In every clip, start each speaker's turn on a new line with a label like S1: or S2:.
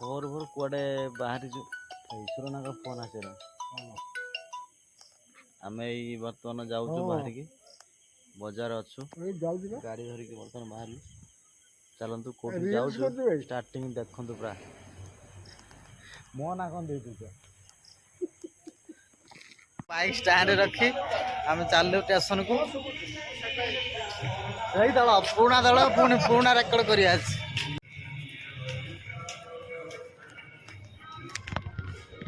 S1: भोर भोर कुआडे बाहरी ईश्वरना का फोन आसे आम बर्तमान जाऊँ बाहर की बजार अच्छु गाड़ी धरिकी बर्तमान बाहर चलतु कौन जाऊँ स्टार्टिंग देखु पूरा
S2: मो ना कौन
S1: बाइक स्टैंड रखी आम चलू स्टेशन को दल पुणा दल पुणी पुणा रेकर्ड कर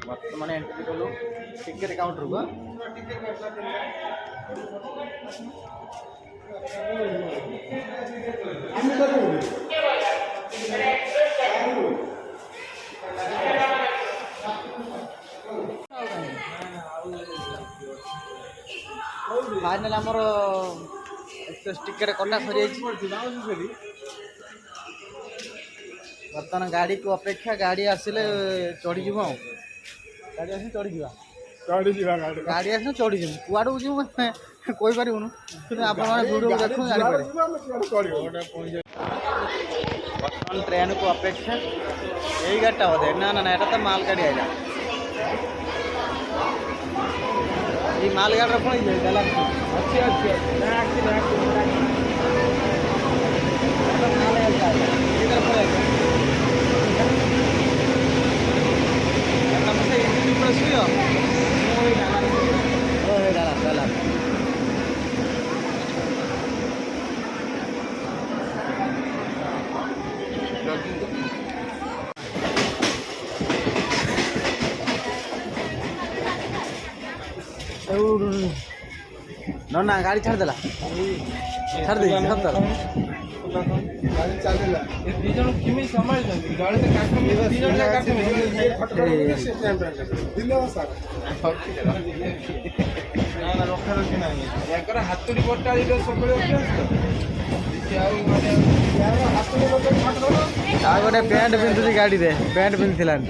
S1: बर्तमान एंट्री कलु टिकेट काउंटर को फाइनाल आमर टिकेट कटा सरी बर्तमान गाड़ी को अपेक्षा गाड़ी आसिले चढ़ी गाड़ी आस चढ़ी गाड़ी आस चढ़ी कुआड़ जीव कही पारूनु आप वीडियो देखो बर्तमान ट्रेन को अपेक्षा यही गाड़ीटा बोधे ना ना ना तो माल गाड़ी आएगा ये माल गाड़ी पुणी ना ना गाड़ी छाड़ देला छाड़ दे सत्तर
S2: गाड़ी चलेला ए दी जण किमी संभाळ जंती गाड़ी से काट में दी जण का काट में फटफट से टाइम पे दिलो सर ना ना रखा रखी नाही याकर हातुडी बोटाळी रो सगळे ओके आउ माने यार हातुडी बोटाळी फटफट
S1: आ गोटे पैंट पिंधुची गाड़ी रे पैंट पिंधिलान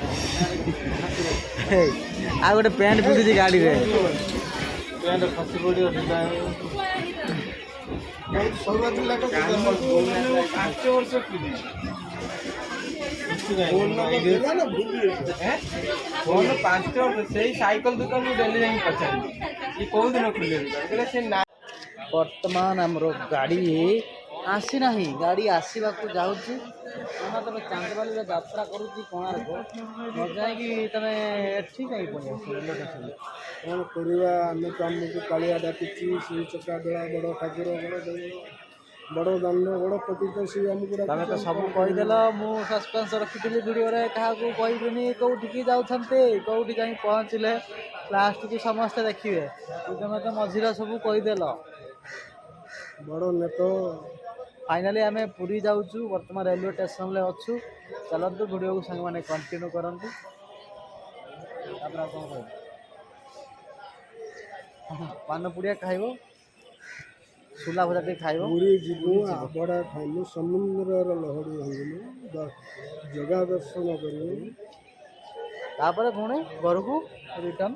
S1: आ गोटे पैंट पिंधुची गाड़ी रे पैंट फसी पड़ियो ढिला
S2: शुरुआत लगा 5 वर्ष की फोन 5 वर्ष से साइकिल दुकान में डेली जाई पचारी ये कोन दिन खुले दुकान से ना
S1: वर्तमान हमरो गाड़ी आसी नहीं गाड़ी आसवा को जाऊँ आम तुम चांदबाली यात्रा करुच्ची कोणार्क न जाकि तुम एठी कहीं पड़े
S2: कौन करवा आम तो आमको कालिया डाकी श्री चक्रा बेला बड़ ठाकुर बड़ दान बड़ पतित सी आमको
S1: तुम तो सब कहीदेल मु सस्पेंस रखी वीडियो क्या कहबी कौटी जाते कौटी जा पहुँचले लास्ट को समस्ते देखिए तुम तो मझीरा सब कहीदेल
S2: बड़ नेत
S1: फाइनाली आम पुरी जाऊँ बर्तमान रेलवे स्टेशन में अच्छु चलतु वीडियो को सांग मैंने कंटिन्यू करंतु पान पुड़िया खाइब सुला भजा टे खाइब
S2: पुरी जीवु आबड़ा खाइलु समुद्र लहड़ी भांगिलु जगह दर्शन करू
S1: तापर पुणी घर को रिटर्न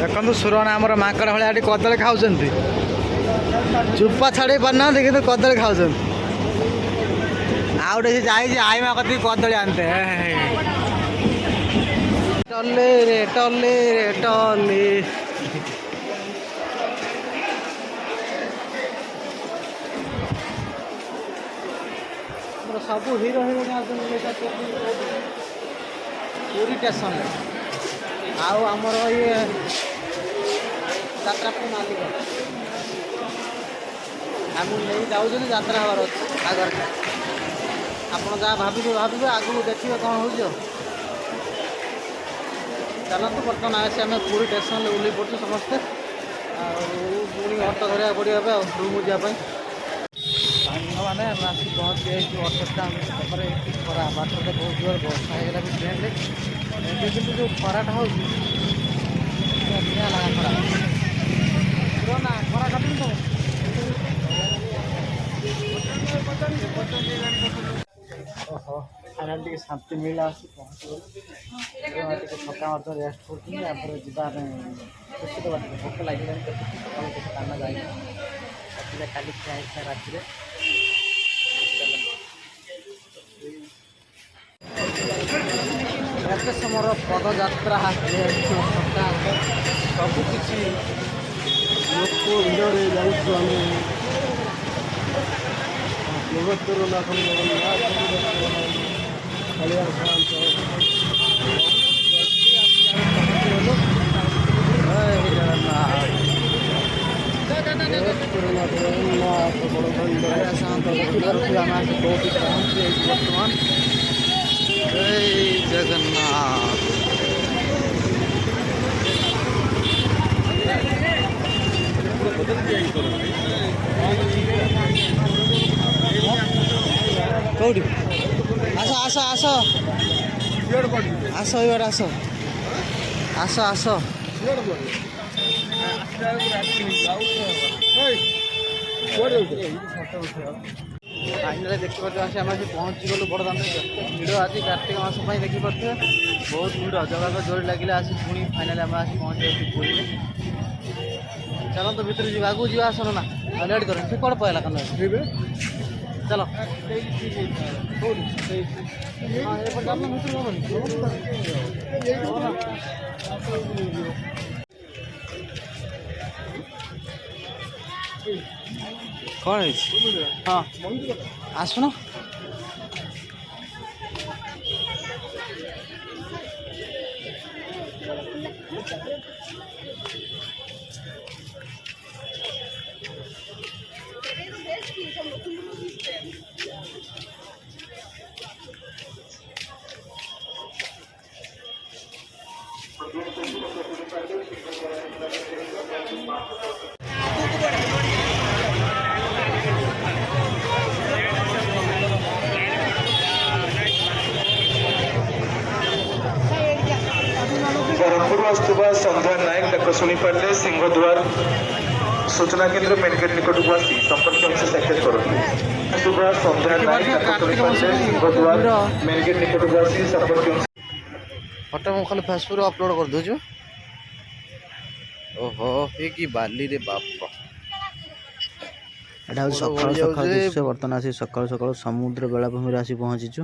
S1: देखो सुरन आमर माकड़ भाई कदली खाऊँ चुपा छाड़ी पारना कि कदली खाऊँ आउ गोटे जाए आईमा कति कदली आनते टले रे टले रे टले सब हिरो हिरोइन पूरी स्टेशन आमर ये यात्रा मालिक आम नहीं जाऊँ यात्रा हबार अच्छे आगर आप जहाँ भावे भावे आगू देखिए कौन हो चलते बर्तमान आसी आम पूरी स्टेशन ओल्ल पड़ू समस्ते पुणी अटो धरवा पड़े रूम जावाई मैंने आसिक पहुँच गए अटोटा खरा बाटे बहुत जोर बर्षा होगा भी ट्रेन कि जो खराटा हो लगा खरा ना खरा काटुन तो ओहो फाइनाल टी शांति मिला पहुँच थका मतलब रेस्ट कर खुशी तो भोक लगे सकाल किसी काम जाए खाली खाई राति एत समय पदयात्रा सबकि
S2: लोक ଭିड़े जाऊँ आम जगतनाथ कालिया
S1: बर्तमान जय जगन्नाथ कौटी आस आस आस आस इबार आस आस आस फाइनाल देखिए आम पहुँची गलु बड़दान भिड़ आज कार्तिक मास देखिपे बहुत भिड़ जगह जोड़ी लगे आसी पुणी फाइनाल आम आसी पहुँच पुरी चलते भितर जी आगू जी आसन ना लेट करें ठीक कौन पहला कल चलो कौन है हाँ आसुन
S3: ବ୍ରହ୍ମପୁର ଆସୁଥିବା ସନ୍ଧ୍ୟା ନାୟକ ଡାକ ଶୁଣିପାରିଲେ ସିଂହଦ୍ୱାର सूचना केंद्र मेनगेट निकटକୁ ଆସି ସମ୍ପର୍କ ଅଂଶ ସାକ୍ଷାତ କରନ୍ତୁ। ଆସୁଥିବା ସନ୍ଧ୍ୟା ନାୟକ ଡାକ ଶୁଣିପାରିଲେ ସିଂହଦ୍ୱାର मेनगेट निकटକୁ ଆସି ସମ୍ପର୍କ ଅଂଶ
S1: ଫଟୋ ମୁଁ ଖାଲି ଫେସବୁକ୍ ରେ ଅପଲୋଡ଼ କରିଦେଉଛୁ। ଓହୋ ଏ କି ବାଲି ରେ ବାପ ଏଟା ହେଉଛି ସକାଳୁ ସକାଳୁ ଦୃଶ୍ୟ। ବର୍ତ୍ତମାନ ଆସି ସକାଳୁ ସକାଳୁ ସମୁଦ୍ର ବେଳାଭୂମିରେ ଆସି ପହଞ୍ଚିଛୁ।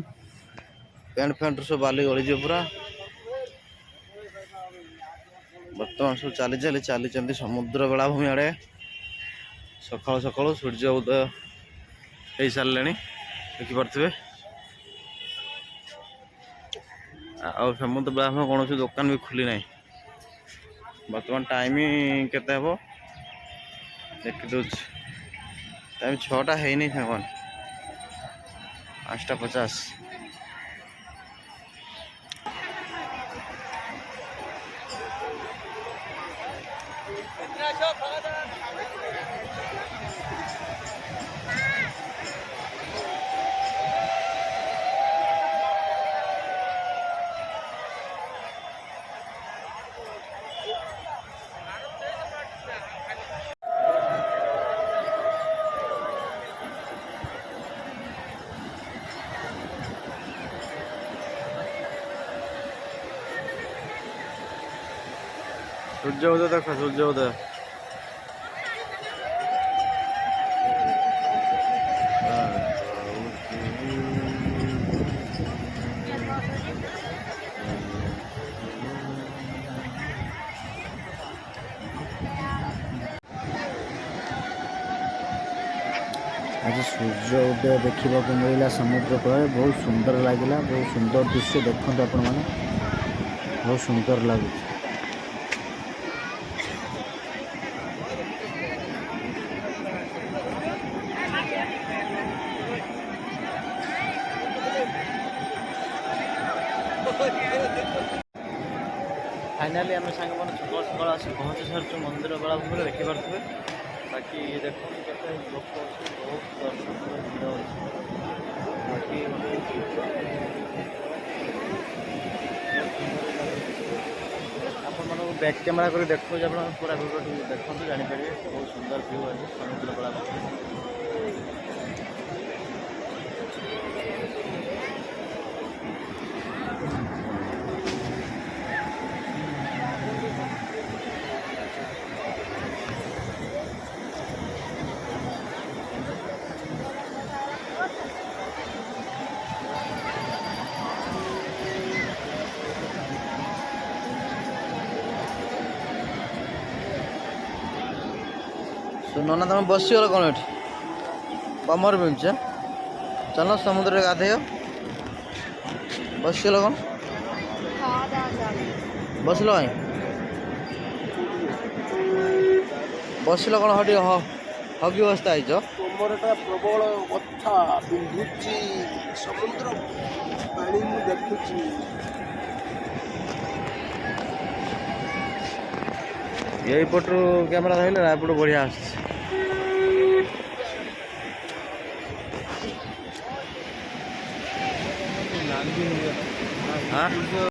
S1: ପ୍ୟାଣ୍ଟ ଫ୍ୟାଣ୍ଟ ସବୁ ବାଲି ଗଳିଯିବ ପୁରା। ବର୍ତ୍ତମାନ ସବୁ ଚାଲିଛନ୍ତି ସମୁଦ୍ର ବେଳାଭୂମି ଆଡ଼େ। ସକାଳୁ ସକାଳୁ ସୂର୍ଯ୍ୟ ଉଦୟ ହେଇସାରିଲେଣି ଦେଖିପାରୁଥିବେ। ଆଉ ସମୁଦ୍ର ବେଳାଭୂମି କୌଣସି ଦୋକାନ ବି ଖୋଲି ନାହିଁ। ବର୍ତ୍ତମାନ ଟାଇମ୍ କେତେ ହେବ ଦେଖିଦେଉଛି। ଟାଇମ୍ 6ଟା ହେଇନି ସାଙ୍ଗମାନେ, 5:50। सूर्य उदय देख, सूर्य उदय।
S4: आज सूर्य उदय देखा मिलला समुद्र कूल। बहुत सुंदर लगे, बहुत सुंदर दृश्य देखते आपण मैंने, बहुत सुंदर लगुच।
S1: फाइनाली आम सांग मैंने सकाल सकाल आसी पहुँची सारी मंदिर बेलाभूमि देखिपे। बाकी देखो केते लोक बहुत दर्शक भिड़ अच्छे। बाकी आपण बैक कैमेरा कर देखो पूरा भिडियो देखो जापर बहुत सुंदर व्यू है समुद्र बेलाभूमि। ନନା ତମେ ବସିଗଲ କ'ଣ ଏଠି କମର ବିଞ୍ଚ ଚାଲ ସମୁଦ୍ରରେ ଗାଧେଇବ ବସିଗଲ କ'ଣ ବସିଲ କାଇଁ ବସିଲ କ'ଣ ହଟି ହକି ଅବସ୍ଥା ହେଇଛ
S2: କୋମରଟା ପ୍ରବଳ ବଥା ବିନ୍ଧୁଛି ସମୁଦ୍ର ପାଣି ମୁଁ ଦେଖୁଛି
S1: ଏଇପଟରୁ କ୍ୟାମେରା ଧରିଲେ ନା ଏପଟୁ ବଢ଼ିଆ ଆସୁଛି ହଁ